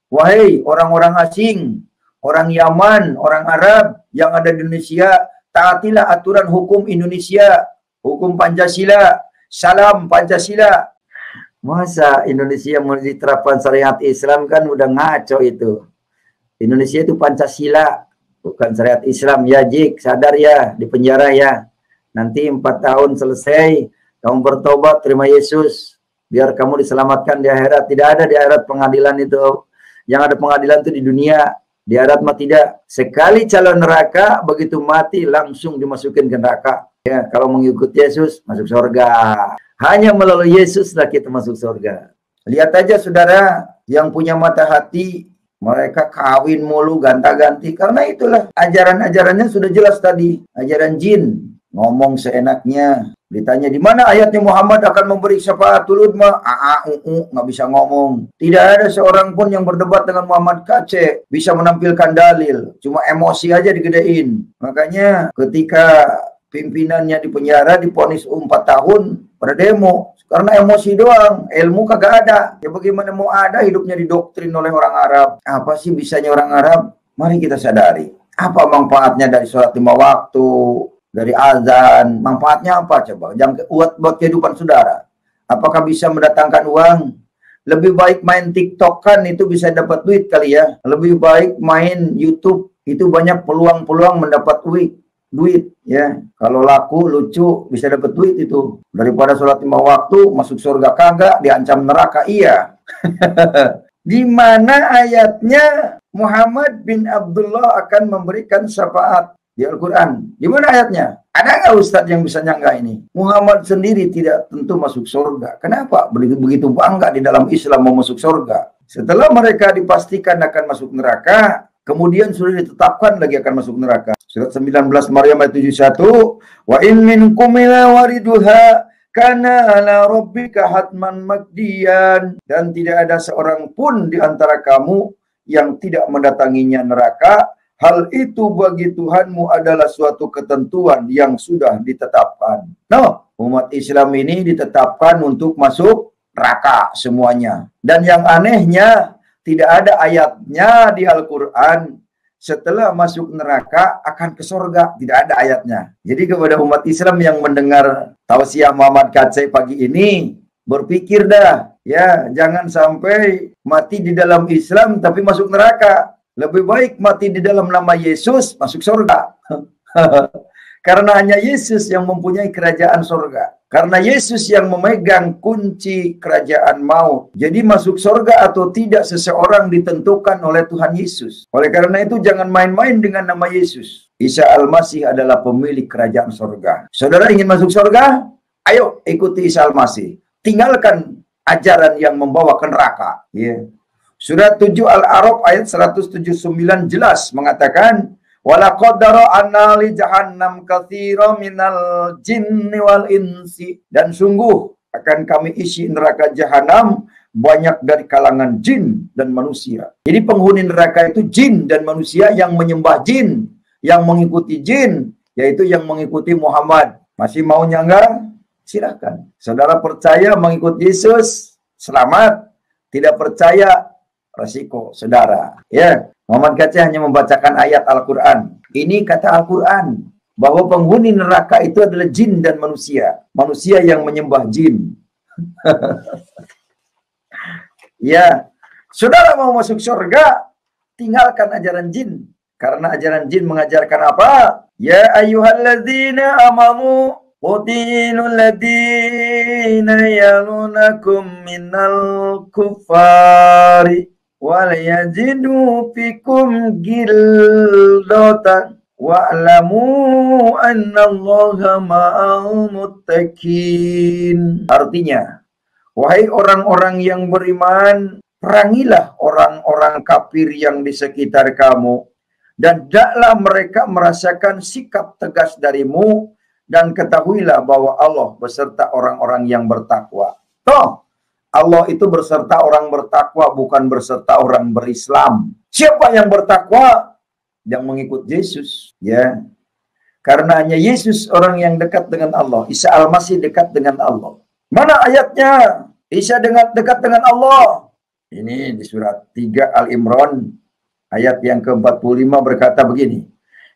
Wahai orang-orang asing, orang Yaman, orang Arab yang ada di Indonesia, taatilah aturan hukum Indonesia, hukum Pancasila, salam Pancasila. Masa Indonesia mau diterapkan syariat Islam, kan udah ngaco itu. Indonesia itu Pancasila, bukan syariat Islam. Ya Jik, sadar ya, di penjara ya. Nanti 4 tahun selesai, kamu bertobat, terima Yesus, biar kamu diselamatkan di akhirat. Tidak ada di akhirat pengadilan itu. Yang ada pengadilan itu di dunia. Di akhirat mah tidak. Sekali calon neraka, begitu mati langsung dimasukin ke neraka. Ya, kalau mengikuti Yesus, masuk surga. Hanya melalui Yesuslah kita masuk surga. Lihat aja saudara, yang punya mata hati, mereka kawin mulu, ganta-ganti. Karena itulah, ajaran-ajarannya sudah jelas tadi. Ajaran jin. Ngomong seenaknya. Ditanya di mana ayatnya Muhammad akan memberi syafaatul uzma, nggak bisa ngomong. Tidak ada seorang pun yang berdebat dengan Muhammad KC bisa menampilkan dalil, cuma emosi aja digedein. Makanya ketika pimpinannya di penjara divonis 4 tahun pada demo karena emosi doang, ilmu kagak ada. Ya bagaimana mau ada, hidupnya didoktrin oleh orang Arab. Apa sih bisanya orang Arab? Mari kita sadari. Apa manfaatnya dari sholat 5 waktu? Dari azan, manfaatnya apa coba? Jangan buat kehidupan saudara. Apakah bisa mendatangkan uang? Lebih baik main TikTok, kan itu bisa dapat duit kali ya. Lebih baik main YouTube, itu banyak peluang-peluang mendapat duit ya. Kalau laku, lucu, bisa dapat duit itu. Daripada sholat 5 waktu, masuk surga kagak, diancam neraka iya. Di mana ayatnya Muhammad bin Abdullah akan memberikan syafaat di Al-Quran? Di mana ayatnya? Ada nggak Ustadz yang bisa nyangka ini? Muhammad sendiri tidak tentu masuk surga. Kenapa? Begitu bangga di dalam Islam mau masuk surga. Setelah mereka dipastikan akan masuk neraka, kemudian sudah ditetapkan lagi akan masuk neraka. Surat 19 Maryam ayat 71, wa in minkum illa wariduha kana ala rabbika hatman makdiyan. Dan tidak ada seorang pun di antara kamu yang tidak mendatanginya neraka. Hal itu bagi Tuhanmu adalah suatu ketentuan yang sudah ditetapkan. No, umat Islam ini ditetapkan untuk masuk neraka semuanya. Dan yang anehnya, tidak ada ayatnya di Al-Quran setelah masuk neraka akan ke surga. Tidak ada ayatnya. Jadi kepada umat Islam yang mendengar tausiah Muhammad KC pagi ini, berpikir dah, ya jangan sampai mati di dalam Islam tapi masuk neraka. Lebih baik mati di dalam nama Yesus, masuk surga. Karena hanya Yesus yang mempunyai kerajaan surga. Karena Yesus yang memegang kunci kerajaan maut. Jadi masuk surga atau tidak seseorang ditentukan oleh Tuhan Yesus. Oleh karena itu jangan main-main dengan nama Yesus. Isa Al-Masih adalah pemilik kerajaan surga. Saudara ingin masuk surga? Ayo ikuti Isa Al-Masih. Tinggalkan ajaran yang membawa ke neraka. Yeah. Surat 7 Al-A'raf ayat 179 jelas mengatakan, walaqad dara'na li jahannam katsiran minal jinni wal insi. Dan sungguh akan kami isi neraka jahanam banyak dari kalangan jin dan manusia. Jadi penghuni neraka itu jin dan manusia yang menyembah jin, yang mengikuti jin, yaitu yang mengikuti Muhammad. Masih mau nyangga? Silakan. Saudara percaya mengikuti Yesus, selamat. Tidak percaya, resiko saudara. Ya, Muhammad KC hanya membacakan ayat Al-Quran. Ini kata Al-Quran bahwa penghuni neraka itu adalah jin dan manusia. Manusia yang menyembah jin. Ya, saudara mau masuk surga, tinggalkan ajaran jin. Karena ajaran jin mengajarkan apa? Ya ayyuhalladzina amanu Qutilu ladina yalunakum minal kufari wal yajidu fikum gildatan wa'lamu annallaha ma'al muttaqin. Artinya, wahai orang-orang yang beriman, perangilah orang-orang kafir yang di sekitar kamu, dan hendaklah mereka merasakan sikap tegas darimu, dan ketahuilah bahwa Allah beserta orang-orang yang bertakwa. Toh, Allah itu berserta orang bertakwa, bukan berserta orang berislam. Siapa yang bertakwa? Yang mengikut Yesus, ya. Karena hanya Yesus orang yang dekat dengan Allah. Isa Al-Masih dekat dengan Allah. Mana ayatnya? Isa dekat dengan Allah. Ini di surat 3 Al-Imran ayat yang ke-45 berkata begini.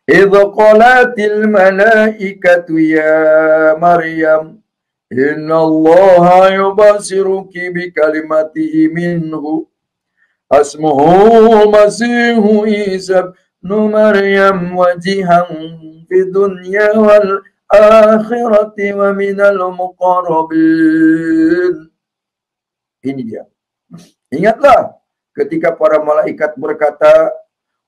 Idh qalatil malaikatu ya Maryam innallaha yubasiruki bikalimatihi minhu asmuhu masihu Isa ibnu Maryam wajihan fid dunya wal akhirati wa minal muqarrabin. Ini dia. Ingatlah ketika para malaikat berkata,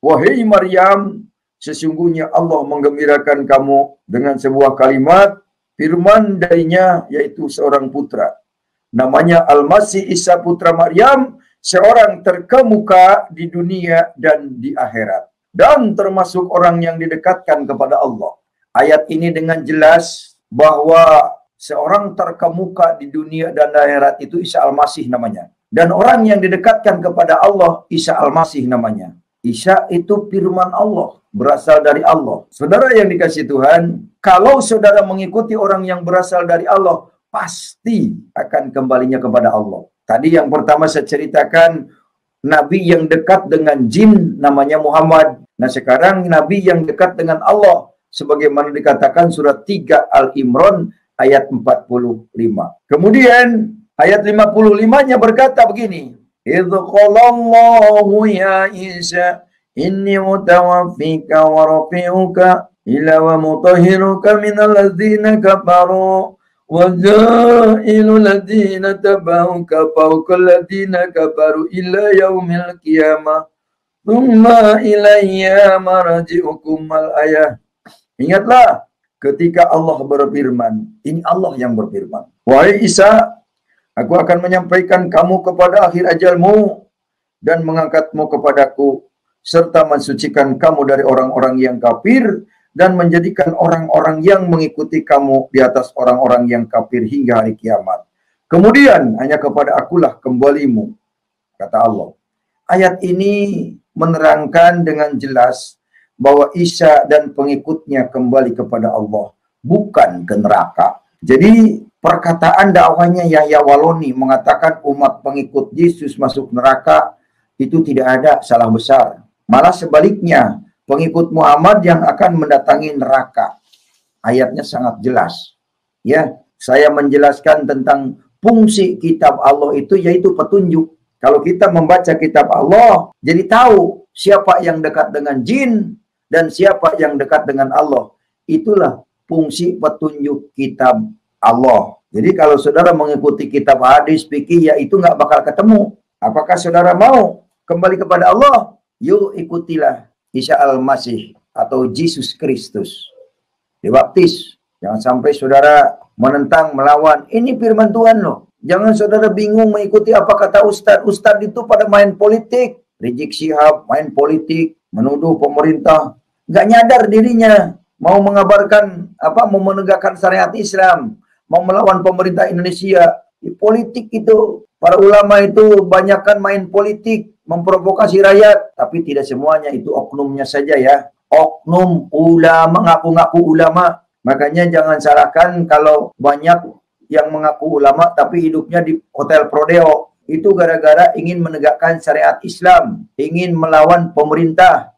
wahai Maryam, sesungguhnya Allah menggembirakan kamu dengan sebuah kalimat, firman darinya yaitu seorang putra. Namanya Al-Masih Isa putra Maryam, seorang terkemuka di dunia dan di akhirat. Dan termasuk orang yang didekatkan kepada Allah. Ayat ini dengan jelas bahwa seorang terkemuka di dunia dan di akhirat itu Isa Al-Masih namanya. Dan orang yang didekatkan kepada Allah, Isa Al-Masih namanya. Isa itu firman Allah, berasal dari Allah. Saudara yang dikasihi Tuhan, kalau saudara mengikuti orang yang berasal dari Allah, pasti akan kembalinya kepada Allah. Tadi yang pertama saya ceritakan, Nabi yang dekat dengan jin namanya Muhammad. Nah sekarang Nabi yang dekat dengan Allah, sebagaimana dikatakan surat 3 Al-Imran ayat 45. Kemudian ayat 55-nya berkata begini. Idh qalallahu ya Isa inni mutawaffika wa rafi'uka ila wa mutahhiruka minal ladzina kafaru wa ja'ilu ladzina tabauka fawqa ladzina kafaru ila yaumil qiyamah thumma ilayya marji'ukum al-ayah. Ingatlah ketika Allah berfirman, ini Allah yang berfirman. Wahai Isa, aku akan menyampaikan kamu kepada akhir ajalmu dan mengangkatmu kepadaku, serta mensucikan kamu dari orang-orang yang kafir dan menjadikan orang-orang yang mengikuti kamu di atas orang-orang yang kafir hingga hari kiamat. Kemudian hanya kepada akulah kembalimu, kata Allah. Ayat ini menerangkan dengan jelas bahwa Isa dan pengikutnya kembali kepada Allah, bukan ke neraka. Jadi perkataan dakwahnya Yahya Waloni mengatakan umat pengikut Yesus masuk neraka itu tidak ada salah besar. Malah sebaliknya, pengikut Muhammad yang akan mendatangi neraka. Ayatnya sangat jelas. Ya, saya menjelaskan tentang fungsi kitab Allah itu yaitu petunjuk. Kalau kita membaca kitab Allah, jadi tahu siapa yang dekat dengan jin dan siapa yang dekat dengan Allah. Itulah fungsi petunjuk kitab Allah. Jadi kalau saudara mengikuti kitab hadis, fikih, ya itu nggak bakal ketemu. Apakah saudara mau kembali kepada Allah? Yuk ikutilah Isa Al-Masih atau Yesus Kristus. Dibaptis. Jangan sampai saudara menentang, melawan. Ini firman Tuhan loh. Jangan saudara bingung mengikuti apa kata Ustadz. Ustadz itu pada main politik. Rizik Syihab main politik, menuduh pemerintah. Nggak nyadar dirinya. Mau mengabarkan, mau menegakkan syariat Islam. Mau melawan pemerintah Indonesia. Di politik itu, para ulama itu banyakkan main politik, memprovokasi rakyat. Tapi tidak semuanya, itu oknumnya saja ya. Oknum ulama, ngaku-ngaku ulama. Makanya jangan salahkan kalau banyak yang mengaku ulama tapi hidupnya di hotel Prodeo. Itu gara-gara ingin menegakkan syariat Islam. Ingin melawan pemerintah.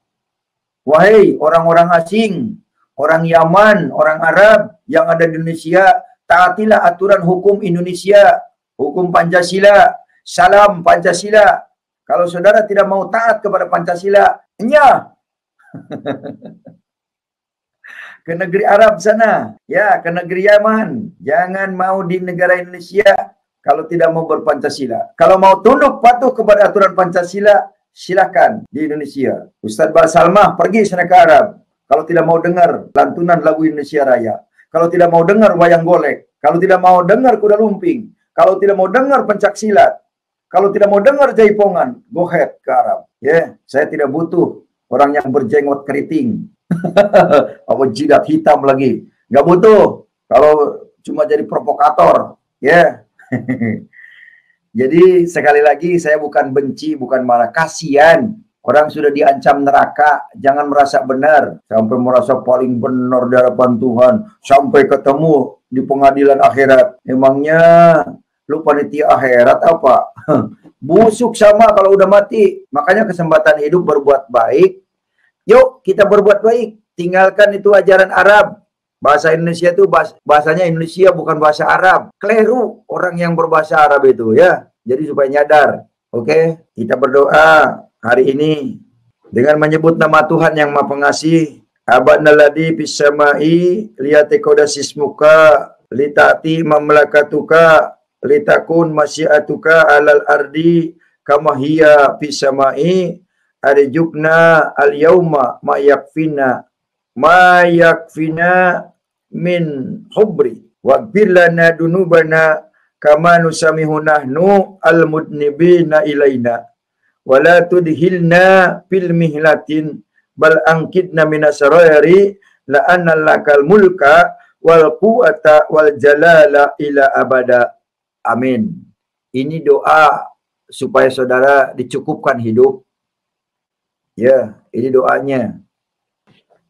Wahai orang-orang asing, orang Yaman, orang Arab yang ada di Indonesia, taatilah aturan hukum Indonesia, hukum Pancasila, salam Pancasila. Kalau saudara tidak mau taat kepada Pancasila, nyah. Ke negeri Arab sana, ya, ke negeri Yaman. Jangan mau di negara Indonesia kalau tidak mau berpancasila. Kalau mau tunduk patuh kepada aturan Pancasila, silakan di Indonesia. Ustadz Basalmah pergi sana ke Arab. Kalau tidak mau dengar lantunan lagu Indonesia Raya. Kalau tidak mau dengar wayang golek, kalau tidak mau dengar kuda lumping, kalau tidak mau dengar pencak silat, kalau tidak mau dengar jaipongan, go ahead ke Arab. Ya, saya tidak butuh orang yang berjenggot keriting. Apa jidat hitam lagi. Nggak butuh. Kalau cuma jadi provokator. Ya. Jadi sekali lagi saya bukan benci, bukan marah. Kasihan. Orang sudah diancam neraka, jangan merasa benar. Sampai merasa paling benar di hadapan Tuhan. Sampai ketemu di pengadilan akhirat. Emangnya lu panitia akhirat apa? busuk sama kalau udah mati. Makanya kesempatan hidup berbuat baik. Yuk kita berbuat baik. Tinggalkan itu ajaran Arab. Bahasa Indonesia itu bahasanya Indonesia bukan bahasa Arab. Keliru orang yang berbahasa Arab itu ya. Jadi supaya nyadar. Oke, kita berdoa hari ini dengan menyebut nama Tuhan yang Maha Pengasih. Abadna ladzi fis samai liyatekodasismuka litati mamlakatuka litakun masyiatuka alal ardi kama hiya fis samai arjukna al yauma ma yakfina min hubri waghfir lana dunubana kama nusamihu nahnu al mudnibina ilaina wala tudhilna fil mihlatin bal angkidna minasarayri la anna lakal mulka wal quwata wal jalala ila abada. Amin. Ini doa supaya saudara dicukupkan hidup. Ya, ini doanya.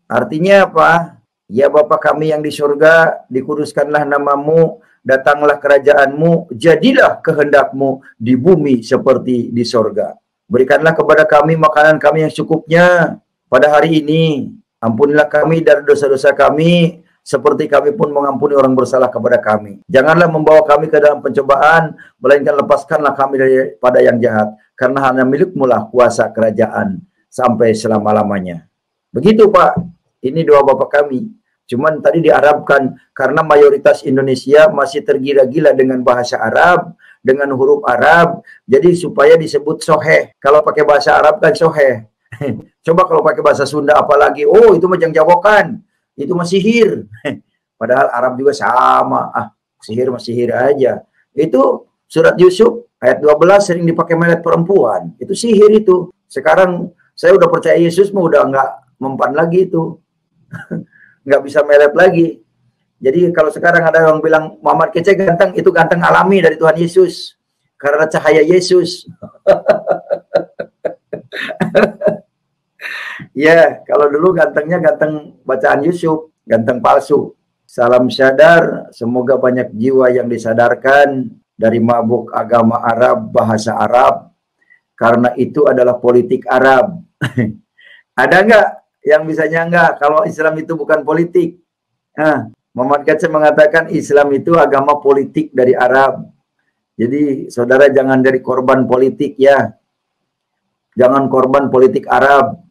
Artinya apa? Ya Bapa kami yang di surga, dikuduskanlah namamu, datanglah kerajaanmu, jadilah kehendakmu di bumi seperti di surga. Berikanlah kepada kami makanan kami yang secukupnya pada hari ini. Ampunilah kami dari dosa-dosa kami, seperti kami pun mengampuni orang bersalah kepada kami. Janganlah membawa kami ke dalam pencobaan, melainkan lepaskanlah kami daripada yang jahat. Karena hanya milikmu lah kuasa kerajaan sampai selama-lamanya. Begitu Pak, ini doa Bapak kami. Cuman tadi diarabkan, karena mayoritas Indonesia masih tergila-gila dengan bahasa Arab, dengan huruf Arab, jadi supaya disebut soheh. Kalau pakai bahasa Arab kan soheh. Coba kalau pakai bahasa Sunda apalagi, oh itu macam jagokan, itu mah sihir. Padahal Arab juga sama, sihir mah sihir aja. Itu surat Yusuf ayat 12 sering dipakai melet perempuan, itu sihir itu. Sekarang saya udah percaya Yesus mah udah nggak mempan lagi itu. Nggak bisa melet lagi. Jadi kalau sekarang ada yang bilang Muhammad kece ganteng, itu ganteng alami dari Tuhan Yesus. Karena cahaya Yesus. Ya, kalau dulu gantengnya ganteng bacaan Yusuf, ganteng palsu. Salam sadar, semoga banyak jiwa yang disadarkan dari mabuk agama Arab, bahasa Arab. Karena itu adalah politik Arab. Ada nggak yang bisa nyanggah kalau Islam itu bukan politik? Muhammad Kece mengatakan Islam itu agama politik dari Arab. Jadi saudara jangan jadi korban politik ya. Jangan korban politik Arab.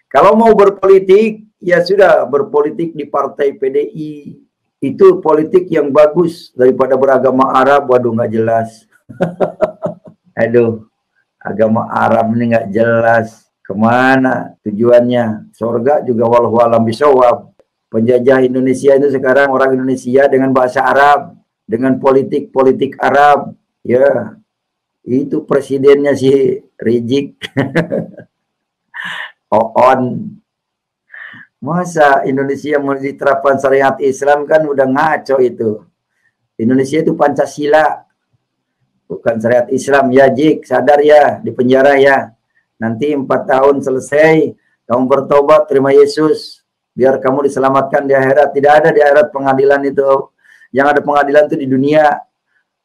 Kalau mau berpolitik, ya sudah berpolitik di partai PDI. Itu politik yang bagus daripada beragama Arab. Waduh nggak jelas. Aduh, agama Arab ini nggak jelas. Kemana tujuannya? Surga juga wallahu alam bisawab. Penjajah Indonesia itu sekarang orang Indonesia dengan bahasa Arab, dengan politik Arab. Ya, itu presidennya si Rizik. Oon. Masa Indonesia mau diterapkan syariat Islam kan udah ngaco itu. Indonesia itu Pancasila, bukan syariat Islam. Ya Jik, sadar ya, di penjara ya. Nanti 4 tahun selesai, kamu bertobat, terima Yesus. Biar kamu diselamatkan di akhirat. Tidak ada di akhirat pengadilan itu. Yang ada pengadilan itu di dunia.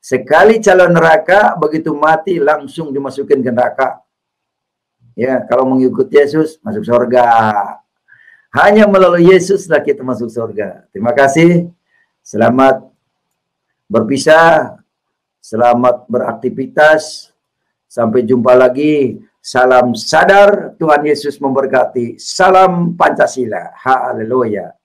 Sekali calon neraka, begitu mati langsung dimasukin ke neraka. Ya, kalau mengikuti Yesus, masuk surga. Hanya melalui Yesuslah kita masuk surga. Terima kasih. Selamat berpisah. Selamat beraktivitas. Sampai jumpa lagi. Salam sadar. Tuhan Yesus memberkati. Salam Pancasila. Haleluya.